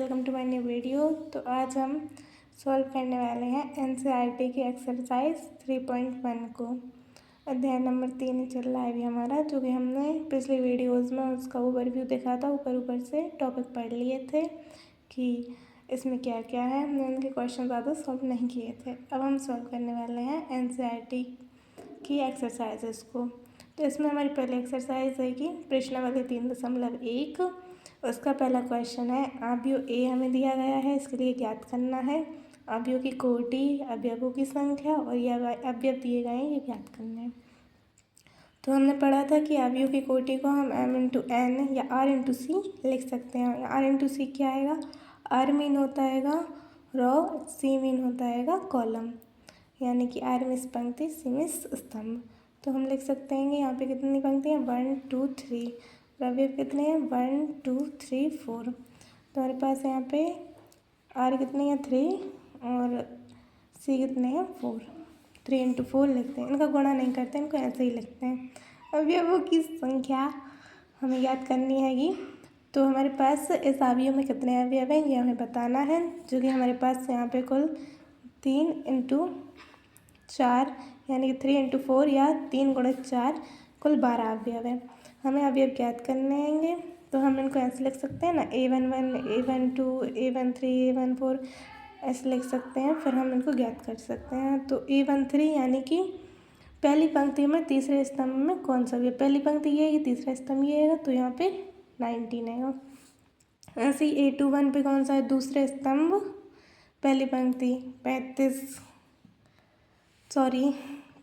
Welcome to my new video. तो आज हम सॉल्व करने वाले हैं एनसीईआरटी की एक्सरसाइज 3.1 को। अध्याय नंबर 3 चल रहा है अभी हमारा, जो कि हमने पिछली वीडियोस में उसका ओवरव्यू देखा था। ऊपर से टॉपिक पढ़ लिए थे कि इसमें क्या क्या है। हमने उनके क्वेश्चन ज़्यादा सॉल्व नहीं किए थे। अब हम सॉल्व करने वाले हैं एनसीईआरटी की एक्सरसाइजेस को। तो इसमें हमारी पहली एक्सरसाइज है कि प्रश्नावली 3.1। उसका पहला क्वेश्चन है अवयव ए हमें दिया गया है, इसके लिए ज्ञात करना है अवयव की कोटि, अवयवों की संख्या और ये अवयव दिए गए हैं ये ज्ञात करना है। तो हमने पढ़ा था कि अवयव की कोटि को हम m इंटू एन या r इंटू सी लिख सकते हैं। r इंटू सी क्या आएगा? r मीन होता है रो, सी मीन होता है कॉलम, यानी कि r मिस पंक्ति, सी मिस स्तंभ। तो हम लिख सकते हैं कि यहाँ पे कितनी पंक्ति है? 1 2 3। अवयव कितने हैं? 1 2 3 4। तो हमारे पास यहाँ पे r कितनी है? 3 और c कितने हैं? 4। 3 इंटू 4 लिखते हैं, इनका गुणा नहीं करते, इनको ऐसे ही लिखते हैं। अवयवों की संख्या हमें याद करनी हैगी। तो हमारे पास इस अवयव में कितने अवयव हैं ये हमें बताना है, जो कि हमारे पास यहाँ पे कुल 3 इंटू 4 यानी कि 3 इंटू 4 या 3 गुणित 4 कुल 12 अवयव है। हमें अवयव ज्ञात करने आएंगे, तो हम इनको ऐसे लिख सकते हैं ना, a11 a12 a13 a14 ऐसे लिख सकते हैं। फिर हम इनको ज्ञात कर सकते हैं। तो a13 यानी कि पहली पंक्ति में तीसरे स्तंभ में कौन सा अवयव? पहली पंक्ति ये है, तीसरा स्तंभ ये है, तो यहाँ पे 19 है। ऐसे ही a21 पे कौन सा है? दूसरे स्तंभ पहली पंक्ति 35, सॉरी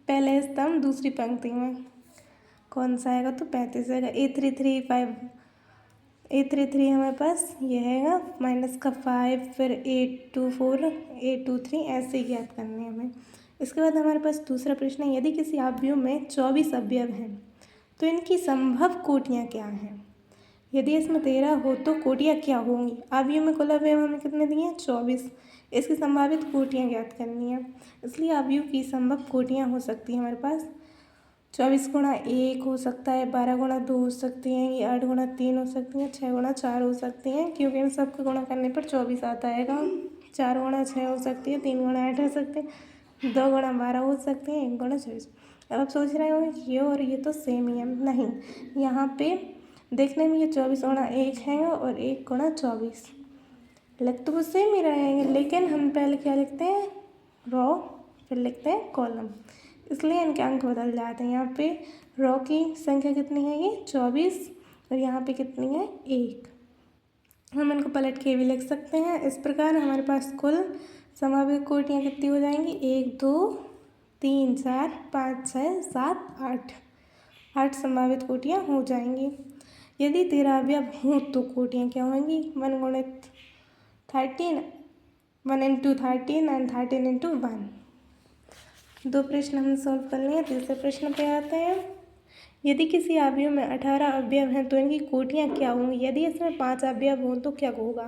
पहले स्तंभ दूसरी पंक्ति में कौन सा आएगा? तो 35 आएगा। a33 हमारे पास ये है माइनस का 5, फिर a24 a23 ऐसे ही ज्ञात करने हैं हमें। इसके बाद हमारे पास दूसरा प्रश्न है, यदि किसी अवयव में 24 अवयव हैं तो इनकी संभव कोटियाँ क्या हैं? यदि इसमें 13 हो तो कोटियाँ क्या होंगी? अवयव में कुल अवयव हमें कितने दिए हैं? 24। इसकी संभावित कोटियाँ ज्ञात करनी है, इसलिए अवयव की संभव कोटियाँ हो सकती हैं हमारे पास 24 गुणा 1 हो सकता है, 12 गुणा 2 हो सकती हैं, ये 8 गुणा 3 हो सकती हैं, 6 गुणा 4 हो सकती हैं, क्योंकि इन सबको गुणा करने पर 24 आता है। 4 गुणा 6 हो सकती है, 3 गुणा 8 हो सकते हैं, 2 गुणा 12 हो सकती हैं, 1 गुणा 24। अब आप सोच रहे हो ये और ये तो सेम ही है। नहीं, यहाँ पे देखने में ये 24 गुणा 1 है और 1 गुणा 24 लग तो वो सेम ही रहेंगे, लेकिन हम पहले क्या लिखते हैं? रो, फिर लिखते हैं कॉलम, इसलिए इनके अंक बदल जाते हैं। यहाँ पे रो की संख्या कितनी है? ये 24 और यहाँ पे कितनी है? 1। हम इनको पलट के भी लिख सकते हैं। इस प्रकार हमारे पास कुल संभावित कोटियाँ कितनी हो जाएंगी? 1 2 3 4 5 6 7 8 संभावित कोटियाँ हो जाएंगी। यदि 13 अवयव हों तो कोटियाँ क्या होंगी? 1 गुणित 13, 1 इंटू 13 एंड 13 इंटू 1। दो प्रश्न हमने सॉल्व कर लिए। तीसरे प्रश्न पे आते हैं, यदि किसी अवयव में 18 अवयव हैं तो इनकी कोटियाँ क्या होंगी? यदि इसमें 5 अवयव हों तो क्या होगा?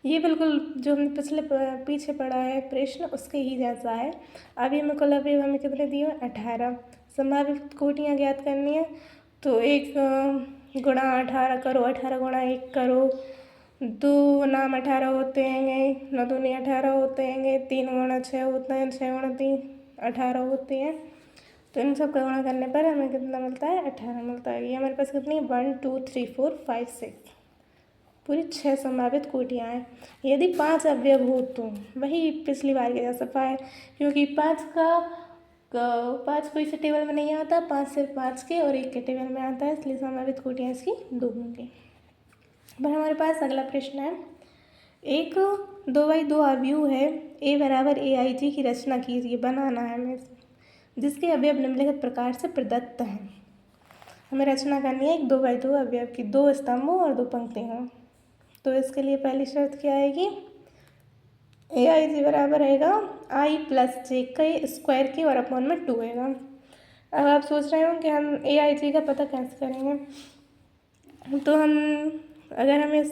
ये बिल्कुल जो हमने पीछे पढ़ा है प्रश्न उसके ही जैसा है। अवयव में कुल अवयव हमें कितने दिए हैं? 18। संभावित कोटियाँ ज्ञात करनी है, तो 1 गुणा 18 करो, 18 गुणा 1 करो, 2 नाम 18 होते हैं, 9 दूनी 18 होते हैं, 3 गुणा 6 होते हैं, 6 गुणा 3 18 होते हैं। तो इन सब का गुणा करने पर हमें कितना मिलता है? 18 मिलता है। ये हमारे पास कितनी है? 1 2 3 4 5 6, पूरी 6 संभावित कोटियाँ हैं। यदि 5 अवयव हो तो वही पिछली बार के जैसा पाए, क्योंकि 5 को इस टेबल में नहीं आता, 5 सिर्फ 5 के और 1 के टेबल में आता है, इसलिए संभावित कोटियाँ इसकी 2 होंगी। पर हमारे पास अगला प्रश्न है, एक 2x2 अवयव है a बराबर aij की रचना कीजिए, बनाना है हमें, जिसके अवयव निम्नलिखित प्रकार से प्रदत्त हैं। हमें रचना करनी है एक 2x2 अवयव की, 2 स्तंभ हो और 2 पंक्ति हों। तो इसके लिए पहली शर्त क्या आएगी? aij बराबर रहेगा i प्लस जे के स्क्वायर के और अपॉन में 2 आएगा। अब आप सोच रहे हो कि हम aij का पता कैसे करेंगे? तो हम अगर हमें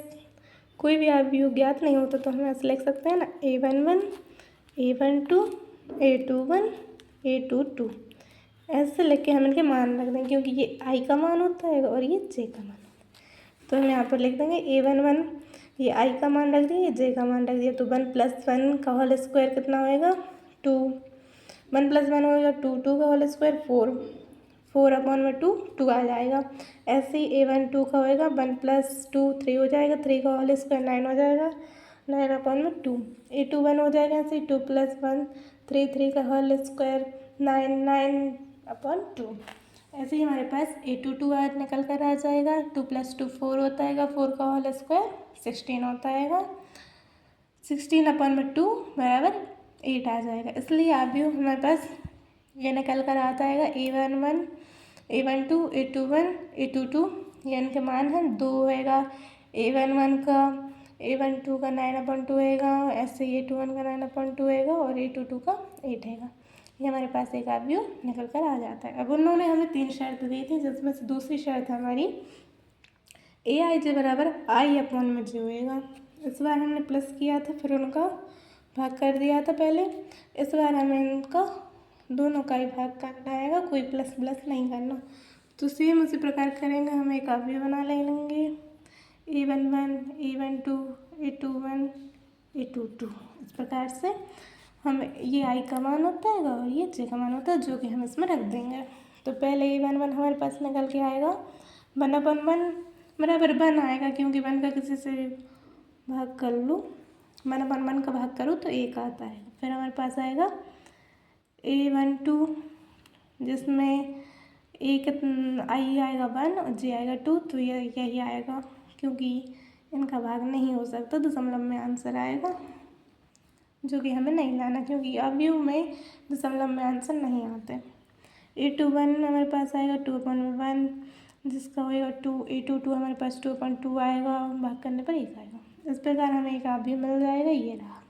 कोई भी अवयव ज्ञात नहीं होता तो हम ऐसे लिख सकते हैं ना, a11 a12 a21 a22 ऐसे लिख के हम इनके मान रख देंगे, क्योंकि ये i का मान होता है और ये j का मान होता है। तो हम यहाँ पर लिख देंगे a11 ये आई का मान रख दिया, ये जे का मान रख दिया। तो 1+1 का होल स्क्वायर कितना होएगा 2, 1+1 होएगा 2, 2 का होल स्क्वायर 4, 4/2 2 आ जाएगा। ऐसे ही A12 का होएगा 1+2 3 हो जाएगा, 3 का होल स्क्वायर 9 हो जाएगा, 9/2। A21 हो जाएगा ऐसे ही 2+1 3, 3 का होल स्क्वायर 9, 9/2। ऐसे ही हमारे पास A22 आज निकल कर आ जाएगा, 2+2 4 होता है, 4 का होल स्क्वायर 16 होता है, 16/2 बराबर 8 आ जाएगा। इसलिए आप भी हमारे पास ये निकल कर आता है A11 A12 A21 A22, ये इनके मान हैं। 2 होएगा A11 का, A12 का 9/2 होएगा, ऐसे A21 का 9/2 होएगा और A22 का 8 है। ये हमारे पास एक आप व्यू निकल कर आ जाता है। अब उन्होंने हमें 3 शर्त दी थी, जिसमें से दूसरी शर्त हमारी AIJ बराबर I/J होएगा। इस बार हमने प्लस किया था, फिर उनका भाग कर दिया था पहले। इस बार हमें इनका दोनों का ही भाग करना आएगा, कोई प्लस प्लस नहीं करना। तो सेम उसी प्रकार करेंगे, हम एक अवयव बना लेंगे A11 A12 A21 A22। इस प्रकार से हम ये आई का मान होता है और ये जे का मान होता है, जो कि हम इसमें रख देंगे। तो पहले A11 हमारे पास निकल के आएगा 1/1 बराबर 1 आएगा, क्योंकि 1 का किसी से भाग कर लूँ, 1/1 का भाग करूँ तो 1 आता है। फिर हमारे पास आएगा A12, जिसमें एक आई आएगा 1 और जे आएगा 2, तो यही आएगा, क्योंकि इनका भाग नहीं हो सकता, दशमलव में आंसर आएगा, जो कि हमें नहीं लाना, क्योंकि अवयव में दशमलव में आंसर नहीं आते। A21 हमारे पास आएगा 2/1, जिसका होएगा 2। A22 हमारे पास 2/2 आएगा, भाग करने पर 1 आएगा। इस प्रकार हमें एक अवयव मिल जाएगा, ये रहा।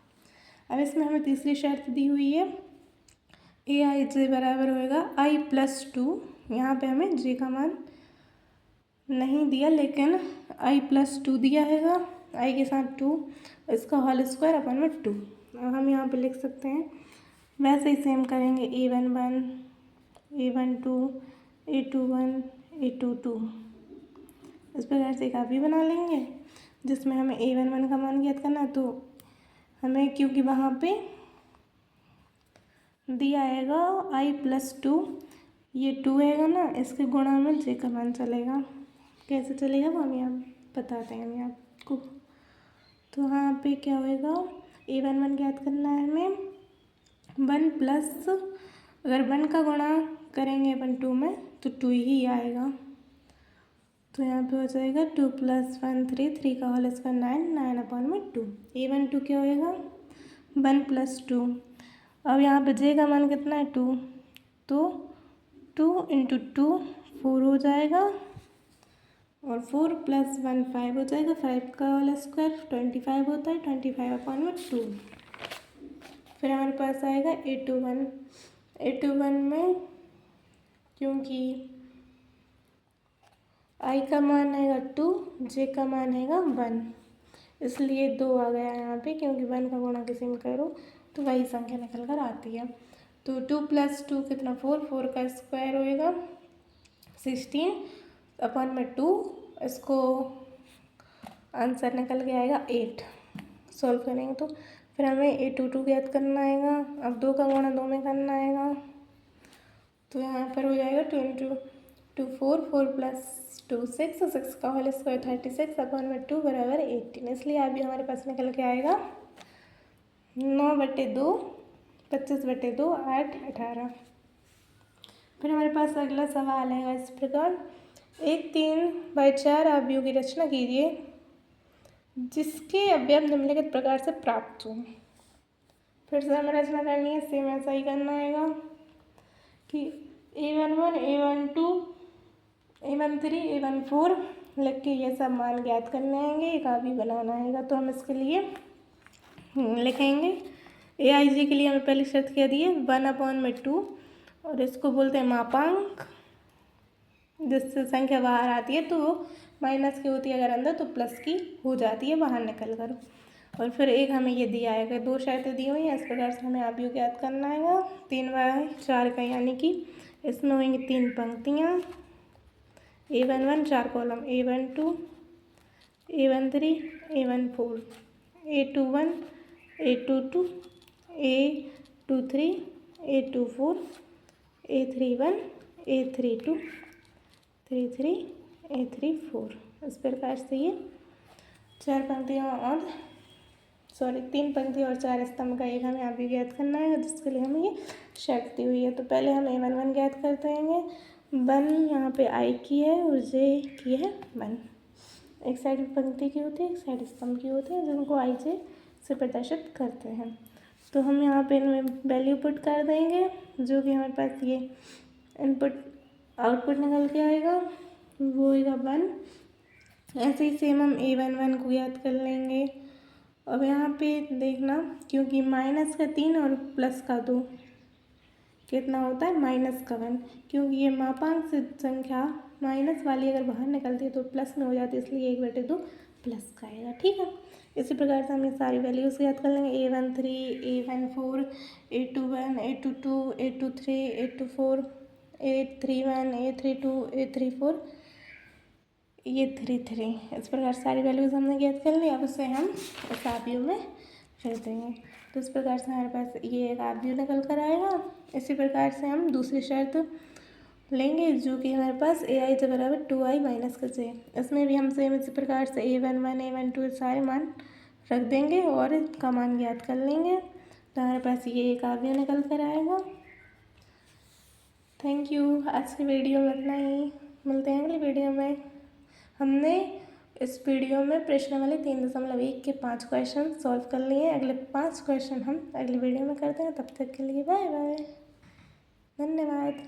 अब इसमें हमें तीसरी शर्त दी हुई है AIJ बराबर होएगा I+2। यहाँ पे हमें जे का मान नहीं दिया, लेकिन I+2 दिया हैगा, आई के साथ 2, इसका होल स्क्वायर अपन में 2। अब हम यहाँ पे लिख सकते हैं, वैसे ही सेम करेंगे A11 A12 A21 A22। इस प्रकार से एक आप भी बना लेंगे, जिसमें हमें A11 का मान ज्ञात करना। तो हमें क्योंकि वहाँ पे दिया आएगा I+2, ये 2 हैगा ना, इसके गुणा में जे का मान चलेगा। कैसे चलेगा वो हम यहाँ बताते हैं हमें आपको। तो यहाँ पे क्या होएगा, A11 ज्ञात करना है हमें 1 प्लस, अगर 1 का गुणा करेंगे अपन 2 में तो 2 ही आएगा। तो यहाँ पे हो जाएगा 2 + 1 3, 3 का होल स्क्वायर 9, 9/2। A12 क्या होएगा 1 + 2। अब यहाँ पे जे का मान कितना है 2, तो 2 × 2 4 हो जाएगा, और 4 + 1 5 हो जाएगा, 5 का होल स्क्वायर 25 होता है, 25/2। फिर हमारे पास आएगा A21 में, क्योंकि आई का मान आएगा 2, जे का मान आएगा 1, इसलिए 2 आ गया यहाँ पे, क्योंकि 1 का गुणा किसी में करो तो वही संख्या निकल कर आती है। तो 2 + 2 कितना 4, 4 का स्क्वायर होएगा 16/2, इसको आंसर निकल के आएगा 8। सॉल्व करेंगे तो फिर हमें A22 ज्ञात करना आएगा। अब 2 का गुणा 2 में करना आएगा, तो यहाँ पर हो जाएगा 2 × 2 4, 4 + 2 6, 6 का होल स्क्वायर 36/2 बराबर 18। इसलिए अभी हमारे पास निकल के आएगा 9/2 25/2 8 18। फिर हमारे पास अगला सवाल है इस प्रकार, एक 3/4 अवयव की रचना कीजिए जिसके अवयव निम्नलिखित प्रकार से प्राप्त हो। फिर से हमें रचना करनी है, सेम ऐसा ही करना आएगा कि A11 A12 A13 A14 लिख के ये सब मान ज्ञात करने आएंगे, एक अवयव बनाना आएगा। तो हम इसके लिए लिखेंगे AIJ के लिए हमें पहली शर्त क्या दी है 1/2, और इसको बोलते हैं मापांक, जिससे संख्या बाहर आती है तो माइनस की होती है, अगर अंदर तो प्लस की हो जाती है बाहर निकल कर। और फिर एक हमें ये दिया आएगा, 2 शर्तें दी हुई हैं, इस प्रकार से हमें अवयव ज्ञात करना आएगा 3/4 का, यानी कि इसमें होंगी 3 पंक्तियाँ, A11 4 column, A12 A13 A14, A21, A22, A23, A24, A31, A32, A33, A34। इस प्रकार से ये 4 पंक्तियों और 3 पंक्तियों और 4 स्तंभ का एक हमें अवयव ज्ञात करना है, जिसके लिए हमें ये शर्त दी हुई है। तो पहले हम A11 ज्ञात करते हैं। 1 यहाँ पे I की है और J की है 1। एक साइड पंक्ति की होती है, एक साइड स्तंभ की होती है, जिनको I J से प्रदर्शित करते हैं। तो हम यहाँ पे इनमें वैल्यू पुट कर देंगे, जो कि हमारे पास ये इनपुट आउटपुट निकल के आएगा, वो होगा 1। ऐसे ही सेम हम A11 को याद कर लेंगे। अब यहाँ पे देखना, क्योंकि माइनस का 3 और प्लस का 2 कितना होता है, माइनस का 1। क्योंकि ये मापांक से संख्या माइनस वाली अगर बाहर निकलती है तो प्लस में हो जाती है, इसलिए 1/2 प्लस का आएगा। ठीक है, इसी प्रकार से हम ये सारी वैल्यूज़ याद कर लेंगे। A13, A14, A21, A22, A23, A24, A31, A32, A34, ये 33। इस प्रकार सारी वैल्यूज़ हमने ज्ञात कर ली। अब उसे हम इस अवयव में रख देंगे। तो इस प्रकार से हमारे पास ये एक अवयव निकल कर आएगा। इसी प्रकार से हम दूसरी शर्त लेंगे, जो कि हमारे पास AI = 2I - J। इसमें भी हम सेम इसी प्रकार से A11, A12 सारे मान रख देंगे और इसका मान ज्ञात कर लेंगे। तो हमारे पास ये एक अवयव निकल कर आएगा। Thank you. आज की वीडियो में इतना ही। मिलते हैं अगली वीडियो में। हमने इस वीडियो में प्रश्नावली 3.1 के 5 क्वेश्चन सॉल्व कर लिए हैं। अगले 5 क्वेश्चन हम अगली वीडियो में करते हैं। तब तक के लिए बाय बाय, धन्यवाद।